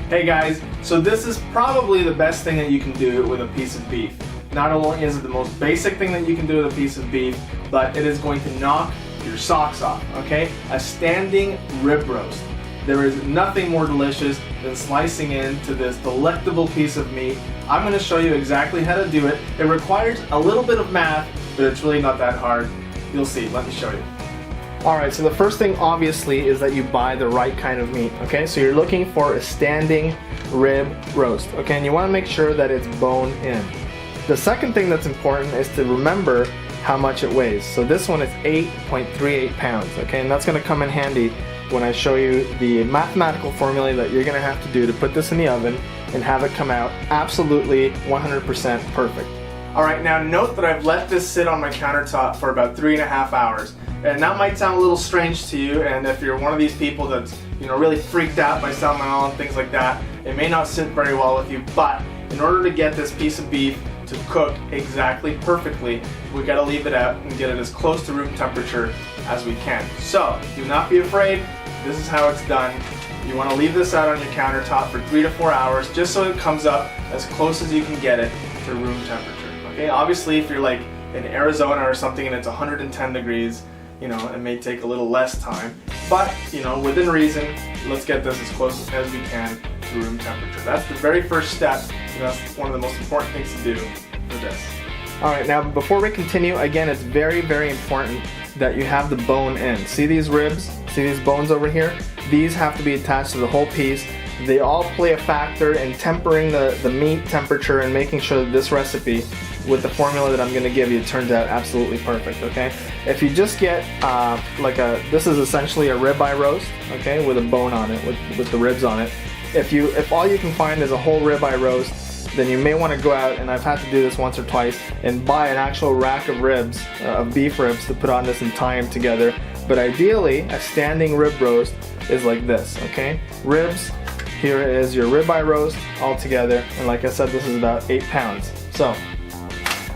Hey guys, so this is probably the best thing that you can do with a piece of beef. Not only is it the most basic thing that you can do with a piece of beef, but it is going to knock your socks off, okay? A standing rib roast. There is nothing more delicious than slicing into this delectable piece of meat. I'm going to show you exactly how to do it. It requires a little bit of math, but it's really not that hard. You'll see. Let me show you. Alright, so the first thing obviously is that you buy the right kind of meat, okay? So you're looking for a standing rib roast, okay? And you want to make sure that it's bone in. The second thing that's important is to remember how much it weighs. So this one is 8.38 pounds, okay? And that's going to come in handy when I show you the mathematical formula that you're going to have to do to put this in the oven and have it come out absolutely 100% perfect. Alright, now note that I've let this sit on my countertop for about 3.5 hours. And that might sound a little strange to you, and if you're one of these people that's really freaked out by salmonella and things like that, it may not sit very well with you, but in order to get this piece of beef to cook exactly perfectly, we got to leave it out and get it as close to room temperature as we can. So do not be afraid, this is how it's done. You want to leave this out on your countertop for 3 to 4 hours just so it comes up as close as you can get it to room temperature. Okay, obviously if you're like in Arizona or something and it's 110 degrees, it may take a little less time, but within reason, let's get this as close as we can to room temperature. That's the very first step. That's one of the most important things to do for this. Alright, now before we continue, again, it's very, very important that you have the bone in. See these ribs? See these bones over here? These have to be attached to the whole piece. They all play a factor in tempering the meat temperature and making sure that this recipe, with the formula that I'm going to give you, turns out absolutely perfect, okay? If you just get this is essentially a ribeye roast, okay, with a bone on it, with the ribs on it. If all you can find is a whole ribeye roast, then you may want to go out, and I've had to do this once or twice, and buy an actual rack of ribs, of beef ribs, to put on this and tie them together. But ideally, a standing rib roast is like this, okay? Ribs, here is your ribeye roast all together, and like I said, this is about 8 pounds. So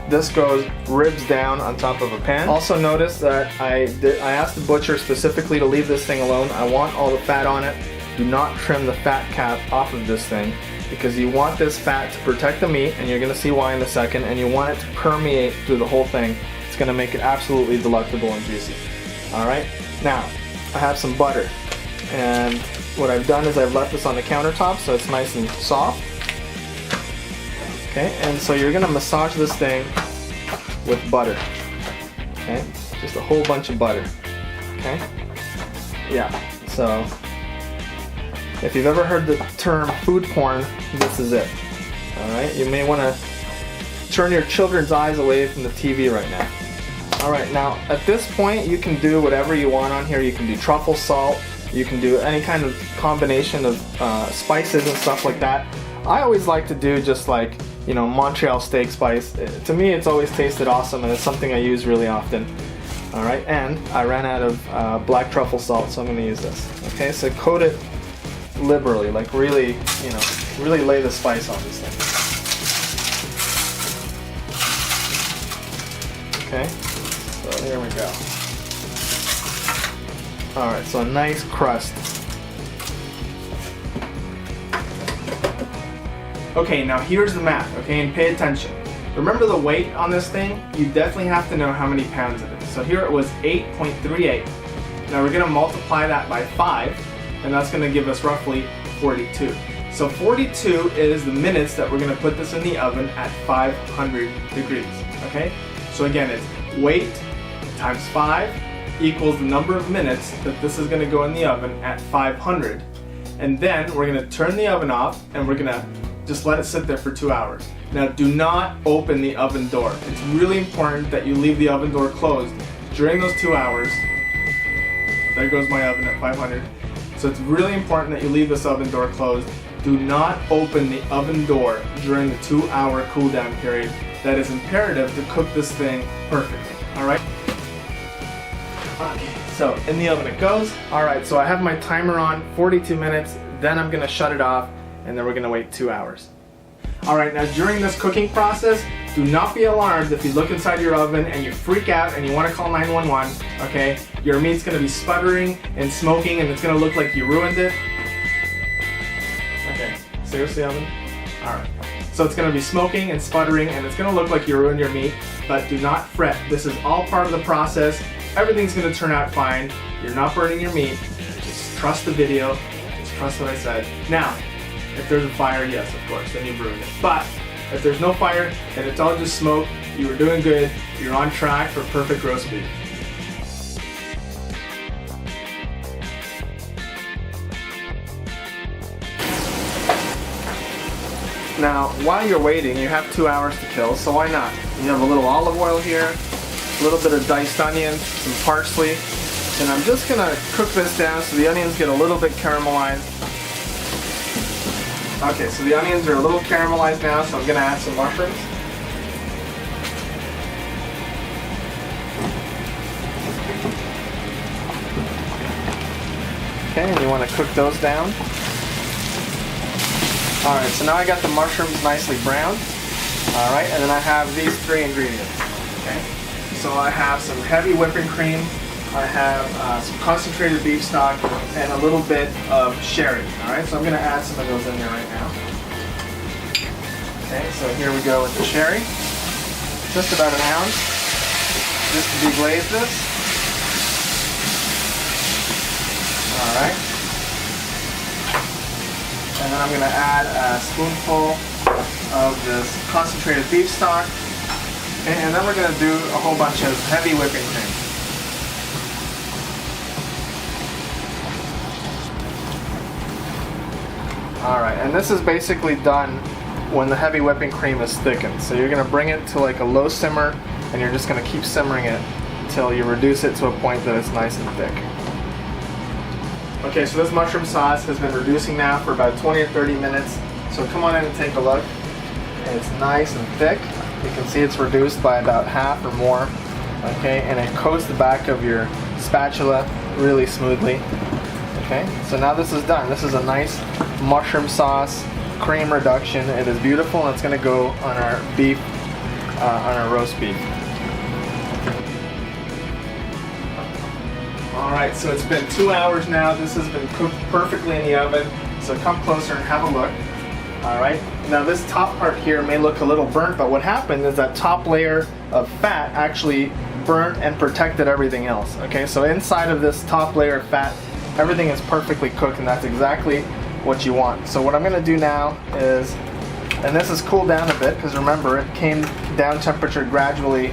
this goes ribs down on top of a pan. Also notice that I asked the butcher specifically to leave this thing alone. I want all the fat on it. Do not trim the fat cap off of this thing, because you want this fat to protect the meat, and you're going to see why in a second, and you want it to permeate through the whole thing. It's going to make it absolutely delectable and juicy. Alright, now I have some butter, and what I've done is I've left this on the countertop so it's nice and soft. Okay, and so you're going to massage this thing with butter. Okay, just a whole bunch of butter. Okay, yeah, so if you've ever heard the term food porn, this is it. Alright, you may want to turn your children's eyes away from the TV right now. Alright, now at this point you can do whatever you want on here. You can do truffle salt, you can do any kind of combination of spices and stuff like that. I always like to do just like, Montreal steak spice. To me it's always tasted awesome, and it's something I use really often. Alright, and I ran out of black truffle salt, so I'm going to use this. Okay, so coat it liberally, like really, really lay the spice on this thing. Okay, so here we go. Alright, so a nice crust. Okay, now here's the math, okay, and pay attention. Remember the weight on this thing? You definitely have to know how many pounds it is. So here it was 8.38. Now we're going to multiply that by 5, and that's going to give us roughly 42. So 42 is the minutes that we're going to put this in the oven at 500 degrees, okay? So again, it's weight times 5 equals the number of minutes that this is going to go in the oven at 500. And then we're going to turn the oven off, and we're going to just let it sit there for 2 hours. Now do not open the oven door. It's really important that you leave the oven door closed during those 2 hours. There goes my oven at 500. So it's really important that you leave this oven door closed. Do not open the oven door during the 2-hour cool down period. That is imperative to cook this thing perfectly. Alright? Okay, so in the oven it goes. Alright, so I have my timer on, 42 minutes, then I'm going to shut it off, and then we're going to wait 2 hours. Alright, now during this cooking process, do not be alarmed if you look inside your oven and you freak out and you want to call 911, okay? Your meat's going to be sputtering and smoking, and it's going to look like you ruined it. Okay. Seriously, oven? Alright. So it's going to be smoking and sputtering, and it's going to look like you ruined your meat, but do not fret. This is all part of the process. Everything's going to turn out fine. You're not burning your meat. Just trust the video. Just trust what I said. Now, if there's a fire, yes, of course, then you've ruined it. But if there's no fire and it's all just smoke, you were doing good. You're on track for perfect roast beef. Now, while you're waiting, you have 2 hours to kill, so why not? You have a little olive oil here, a little bit of diced onions, some parsley, and I'm just gonna cook this down so the onions get a little bit caramelized. Okay, so the onions are a little caramelized now, so I'm gonna add some mushrooms. Okay, and you wanna cook those down. Alright, so now I got the mushrooms nicely browned. Alright, and then I have these 3 ingredients. Okay, so I have some heavy whipping cream, I have some concentrated beef stock, and a little bit of sherry. Alright, so I'm going to add some of those in there right now. Okay, so here we go with the sherry. Just about an ounce. Just to deglaze this. Alright. And then I'm going to add a spoonful of this concentrated beef stock. Okay, and then we're going to do a whole bunch of heavy whipping cream. Alright, and this is basically done when the heavy whipping cream is thickened. So you're going to bring it to like a low simmer, and you're just going to keep simmering it until you reduce it to a point that it's nice and thick. Okay, so this mushroom sauce has been reducing now for about 20 or 30 minutes. So come on in and take a look. And it's nice and thick. You can see it's reduced by about half or more. Okay, and it coats the back of your spatula really smoothly. Okay, so now this is done. This is a nice mushroom sauce cream reduction. It is beautiful, and it's going to go on our beef, on our roast beef. Alright, so it's been 2 hours now. This has been cooked perfectly in the oven. So come closer and have a look. Alright, now this top part here may look a little burnt, but what happened is that top layer of fat actually burnt and protected everything else. Okay, so inside of this top layer of fat, everything is perfectly cooked, and that's exactly what you want. So what I'm going to do now is, and this is cooled down a bit, because remember, it came down temperature gradually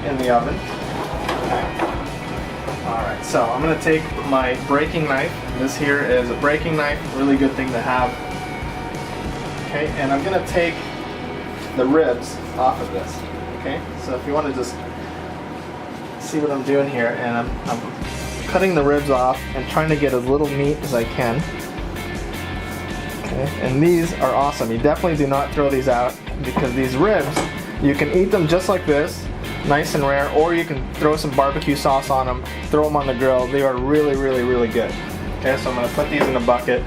in the oven. Okay. Alright, so I'm going to take my braking knife. This here is a braking knife, really good thing to have. Okay, and I'm going to take the ribs off of this. Okay, so if you want to just see what I'm doing here, and I'm cutting the ribs off and trying to get as little meat as I can. Okay, and these are awesome. You definitely do not throw these out, because these ribs, you can eat them just like this, nice and rare, or you can throw some barbecue sauce on them, throw them on the grill. They are really, really, really good. Okay, so I'm going to put these in a bucket,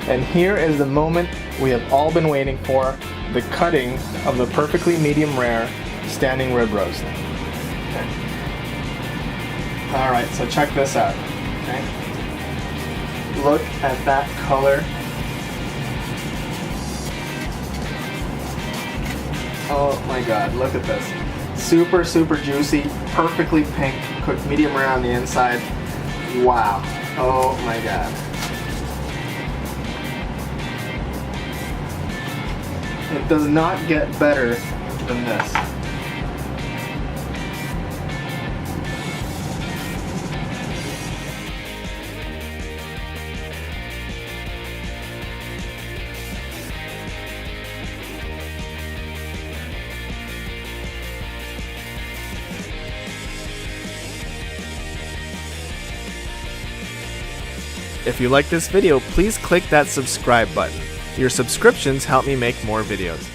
and here is the moment we have all been waiting for, the cutting of the perfectly medium rare standing rib roast. Okay. Alright, so check this out. Okay. Look at that color. Oh my god, look at this. Super, super juicy, perfectly pink, cooked medium rare on the inside. Wow. Oh my god. It does not get better than this. If you like this video, please click that subscribe button. Your subscriptions help me make more videos.